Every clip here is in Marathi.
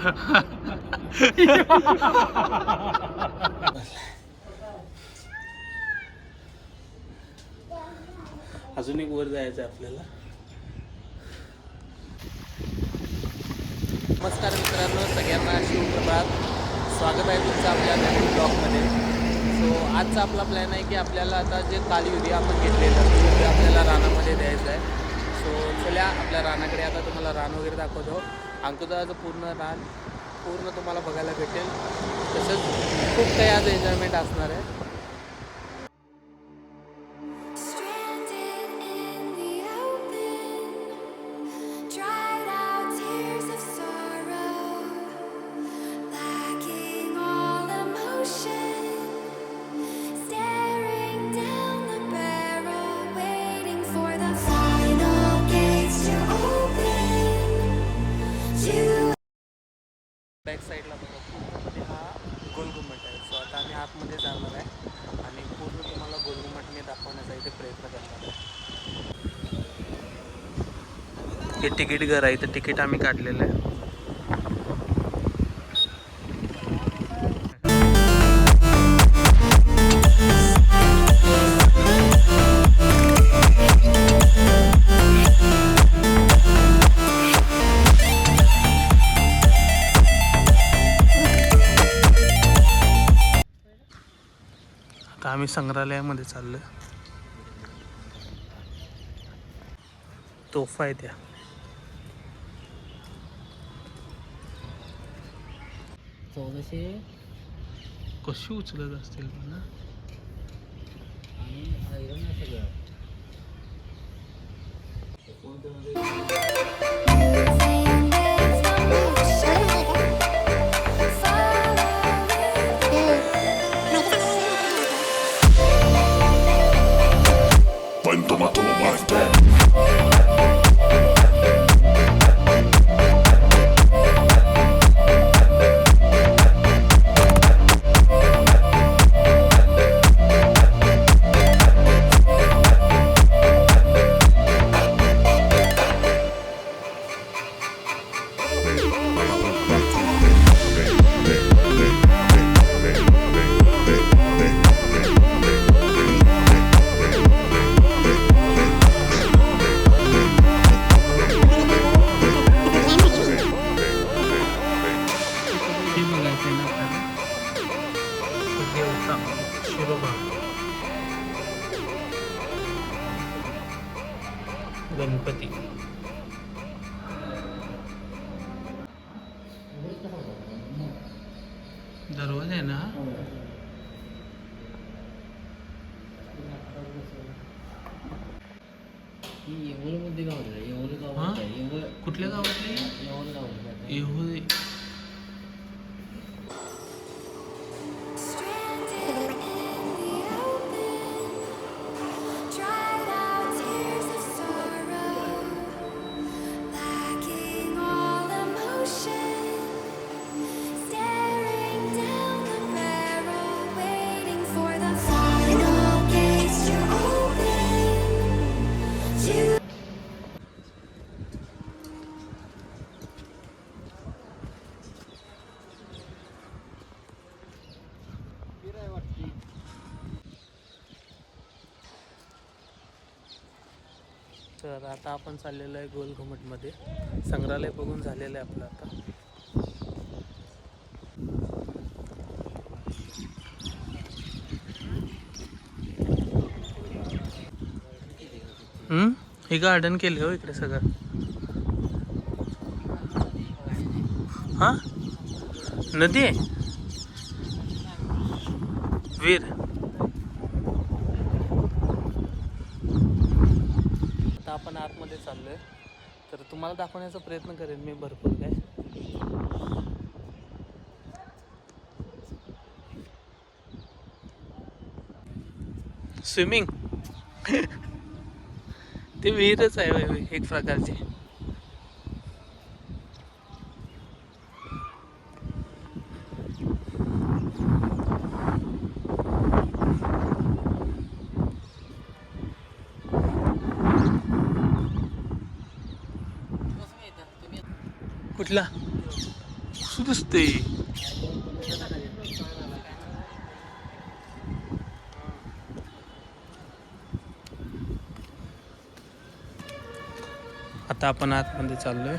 अजून एक वर जायचं आहे आपल्याला. नमस्कार मित्रांनो, सगळ्यांना शिवप्रभात. स्वागत आहे तुमचं आपल्या नवीन ब्लॉगमध्ये. सो आजचा आपला प्लॅन आहे की आपल्याला आता जे काल युरिया आपण घेतलेलं ते आपल्याला रानामध्ये द्यायचं आहे. सो चला आपल्या रानाकडे. आता तुम्हाला रान वगैरे दाखवतो. अंकुदाचं पूर्ण रान पूर्ण तुम्हाला बघायला भेटेल. तसंच खूप काही आज एन्जॉयमेंट असणार आहे. बॅक साईडला बघा हा गोलघुमट आहे. सो आता आम्ही आतमध्ये जाणार आहे आणि पूर्ण तुम्हाला गोलघुमट मी दाखवण्याचा इथे प्रयत्न करणार आहे. हे तिकीट घर आहे. इथं तिकीट आम्ही काढलेलं आहे. आम्ही संग्रहालयामध्ये चाललोय. तोफा आहे त्या. कशी उचलत असतील ना. गणपती दरवाजा आहे ना. कुठल्या गावातले? येहोळे. तर आता आपण चाललेलो आहे गोलघुमटमध्ये. संग्रहालय बघून झालेलं आहे आपलं आता. हे गार्डन केले हो इकडे सगळं. हा नदी आहे. वीर. आता आपण आतमध्ये चाललोय तर तुम्हाला दाखवण्याचा प्रयत्न करेन मी भरपूर काय. स्विमिंग ते विहीरच आहे एक प्रकारची. कुठला असं दिसते. आता आपण आतमध्ये चाललोय.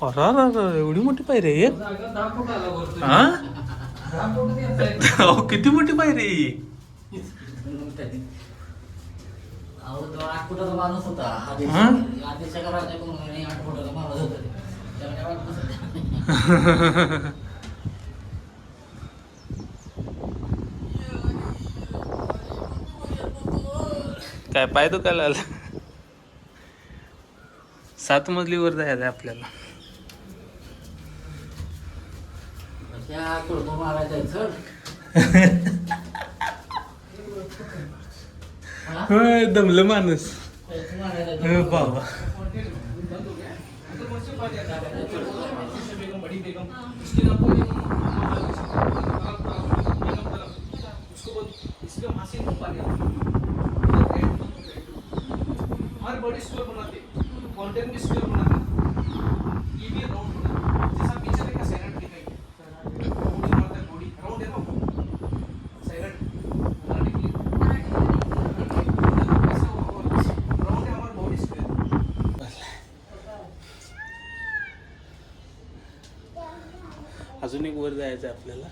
अरे एवढी मोठी पायरी आहे. हा किती मोठी पायरी. 8 फुटाचा माणूस होता. आदेशाच्या राजाकडून 8 फुटाचा माणूस होता. काय पाय दुखायला आला. 7 मजलीवर जायचं आपल्याला. दमलं माणूस बाबा. बड़ी स्क्वायर बनाते, कंटेंट भी स्क्वायर बनाते, ये भी राउंड बना, जैसा पीछे देखा सैलेड दिखाई, राउंड बनाता है बॉडी, राउंड है ना, सैलेड, बनाने के लिए, ऐसा राउंड है हमारा बॉडी स्क्वायर. अजून एक वर जायचं आपल्याला.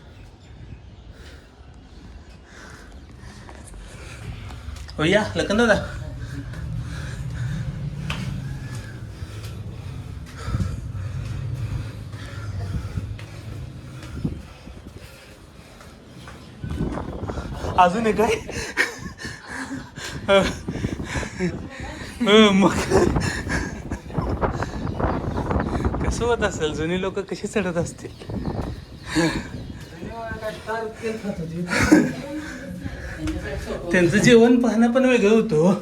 हो या लखन दादा. अजून एक काय मग कसं होत असेल. जुनी लोक कशी चढत असतील. त्यांचं जेवण पाहणं पण वेगळं होतं.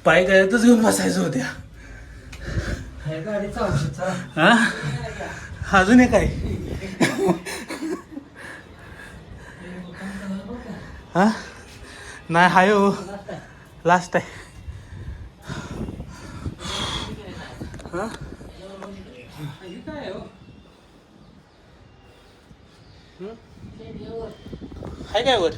पाय गळ्यातच घेऊन बसायचं होत्या. हा अजून एक काय. हा नाही हाय हो लास्ट आहे. हा हाय काय वर.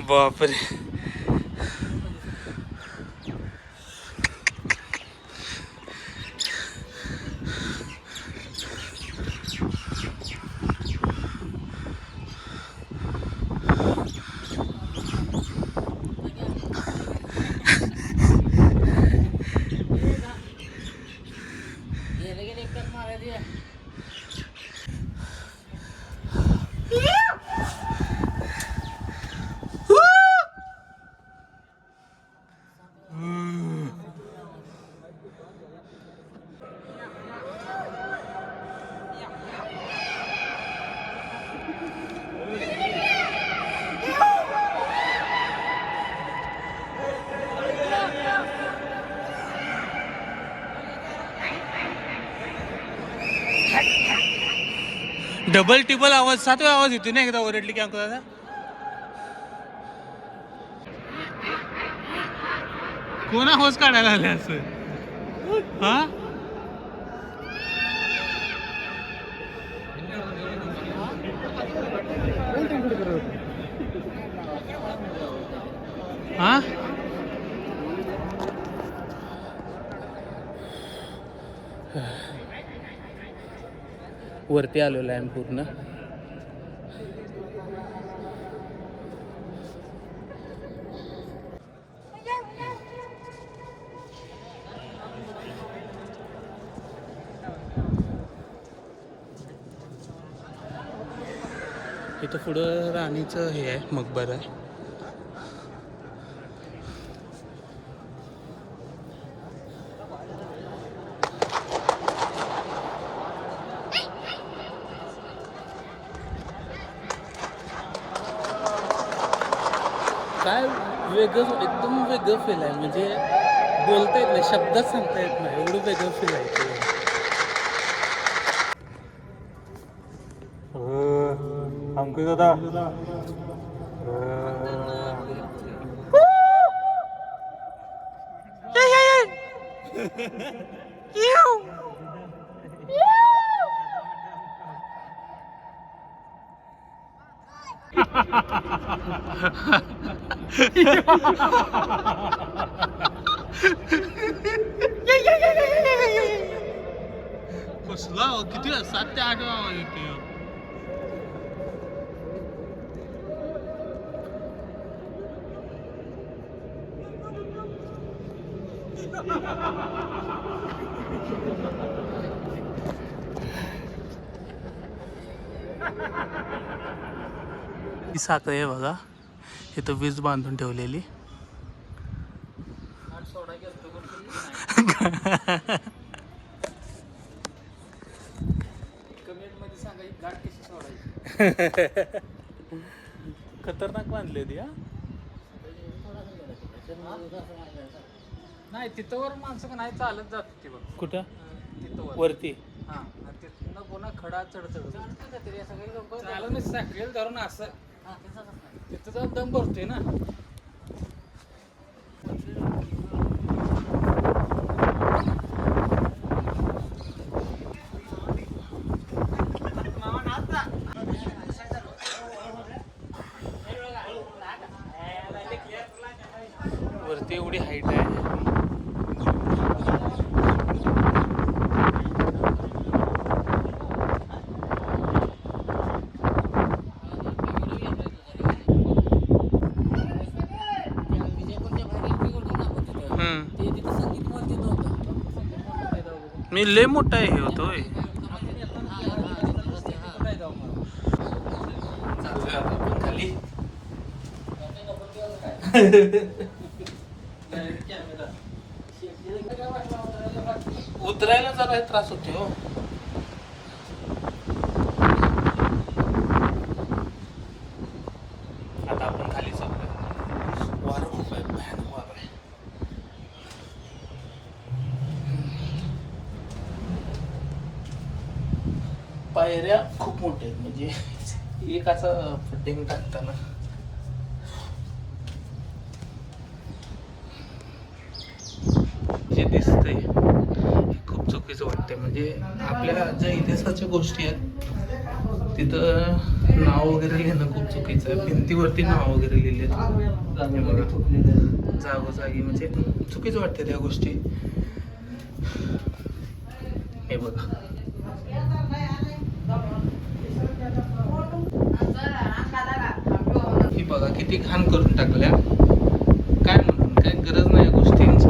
बापरे. डबल टिबल आवाज 7 वेळा आवाज येतो ना एकदा ओरडली की अंकल दादा. कोणा होस काढायला आले असं. हा हा वरती आलेलो आहे पूर्ण. इथं पुढं राणीचं हे आहे, मकबरा आहे. काय वेगळं, एकदम वेगळं फील आहे. म्हणजे बोलता येत नाही, शब्दात सांगता येत नाही, एवढं वेगळं फील आहे ते. हमको दादा कसला किती 7 ते 8 येते. ही साखळी आहे बघा, इथं वीज बांधून ठेवलेली. खतरनाक बांधले ती. हा नाही तिथं वर माणसं का नाही चालत जात ती बघ कुठं तिथं वर. वरती. हा आणि तिथनं पुन्हा खडा चढ चालत नाही साखरेल धरून असं तिथं जाऊन दम भरतोय ना. वरती एवढी हाईट आहे. मी लय मोठा आहे हे होतोय. खाली उतरायला जरा त्रास होते हो. आता आपण खाली चाललोय. वारं खूप आहे, भयानक वारं आहे. पायऱ्या खूप मोठ्या आहेत, म्हणजे एक असं फटिंग टाकताना जे दिसतंय हे खूप चुकीचं वाटतंय. म्हणजे आपल्या ज्या इतिहासाच्या गोष्टी आहेत तिथं नाव वगैरे लिहिणं खूप चुकीचं आहे. भिंतीवरती नाव वगैरे लिहिले जागोजागी, म्हणजे चुकीचं वाटते त्या गोष्टी. हे बघा, ही बघा किती घाण करून टाकल्या. काय म्हणून काय गरज नाही या गोष्टींची.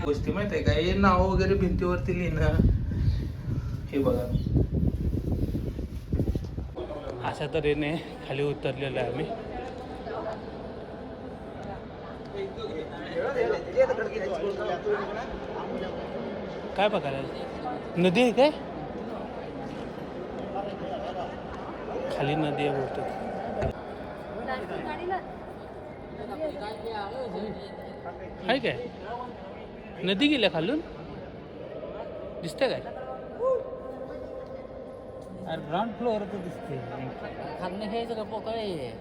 गोष्टी माहित आहे का, हे नाव वगैरे भिंतीवरती लिहिणं. हे बघा, अशा तऱ्हेने खाली उतरलेलो आहे आम्ही. काय बघायला नदी आहे काय, खाली नदी आहे बहुतेक. आहे काय नदी गेल्या खालून दिसते काय. अरे ग्राउंड फ्लोअर तर दिसते खाल्लं घ्यायचं का पोकळे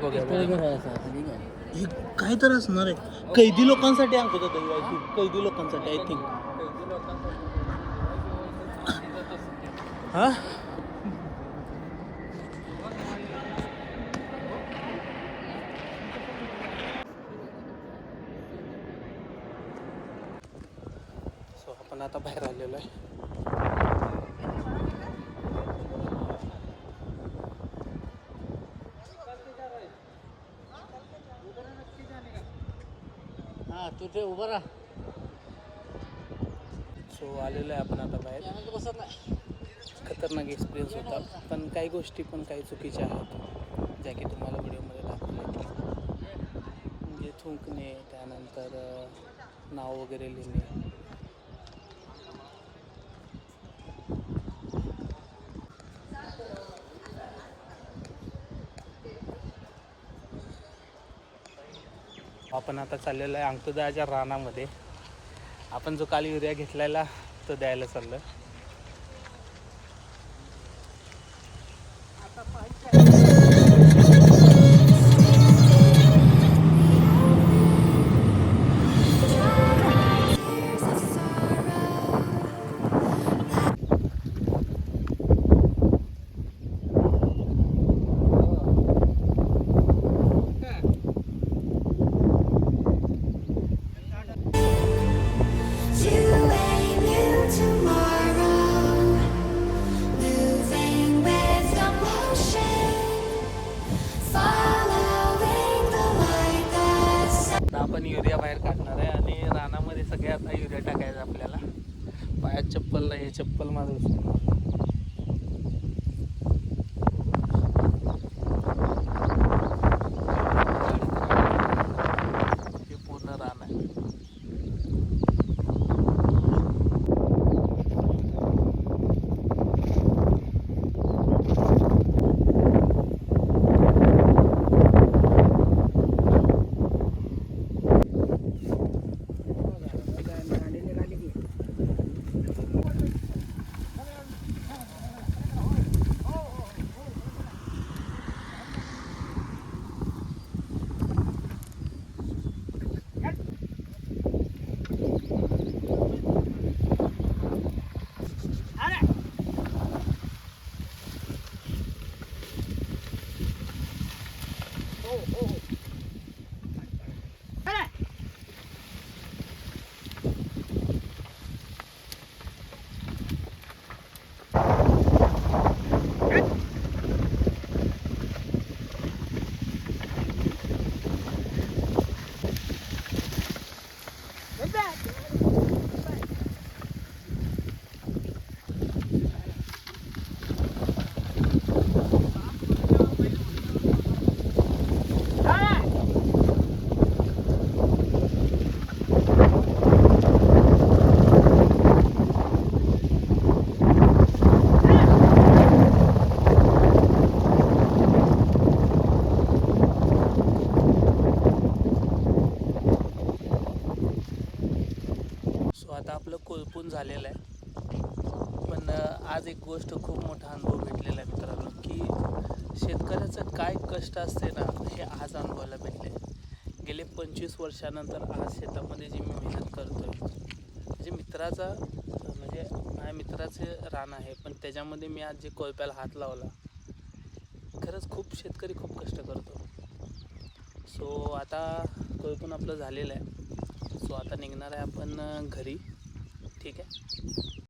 बघा घर आहे असं ठीक आहे. हे काय तर असणार आहे. कैदी लोकांसाठी अंकुश दादा आय थिंक. कैदी लोकांसाठी आय थिंक. हां सो आपण आता बाहेर आलेलो आहे. हां तू ते उभं राहा. सो आलेलो आहे आपण आता बाहेर. त्यानंतर बसत नाही. खतरनाक एक्सपिरियन्स होता, पण काही गोष्टी पण काही चुकीच्या आहेत ज्या की तुम्हाला व्हिडिओमध्ये दाखवल्या. म्हणजे थुंकणे, त्यानंतर नाव वगैरे लिहिणे. आपण आता चाललेलो आहे अंकुदाच्या रानामध्ये. आपण जो काल युरिया घेतलेला तो द्यायला चाललो. To a new tomorrow, moving with emotion, following the light that's आता आपण युरिया बाहेर काढणार आहे आणि रानामध्ये सगळे आता युरिया टाकायचा आपल्याला. पायात चप्पल नाही, हे चप्पल माझं उचलून. हे पूर्ण रान आहे. आता आपलं कोळपून झालेलं आहे. पण आज एक गोष्ट खूप मोठा अनुभव भेटलेला आहे मित्रांनो, की शेतकऱ्याचं काय कष्ट असते ना हे आज अनुभवायला भेटले. गेले 25 वर्षानंतर आज शेतामध्ये जी मी मेहनत करतो आहे, म्हणजे माझ्या मित्राचे रान आहे, पण त्याच्यामध्ये मी आज जे कोळप्याला हात लावला, खरंच खूप शेतकरी खूप कष्ट करतो. सो आता कोळपून आपलं झालेलं आहे. सो आता निघणार आहे आपण घरी. ठीक आहे.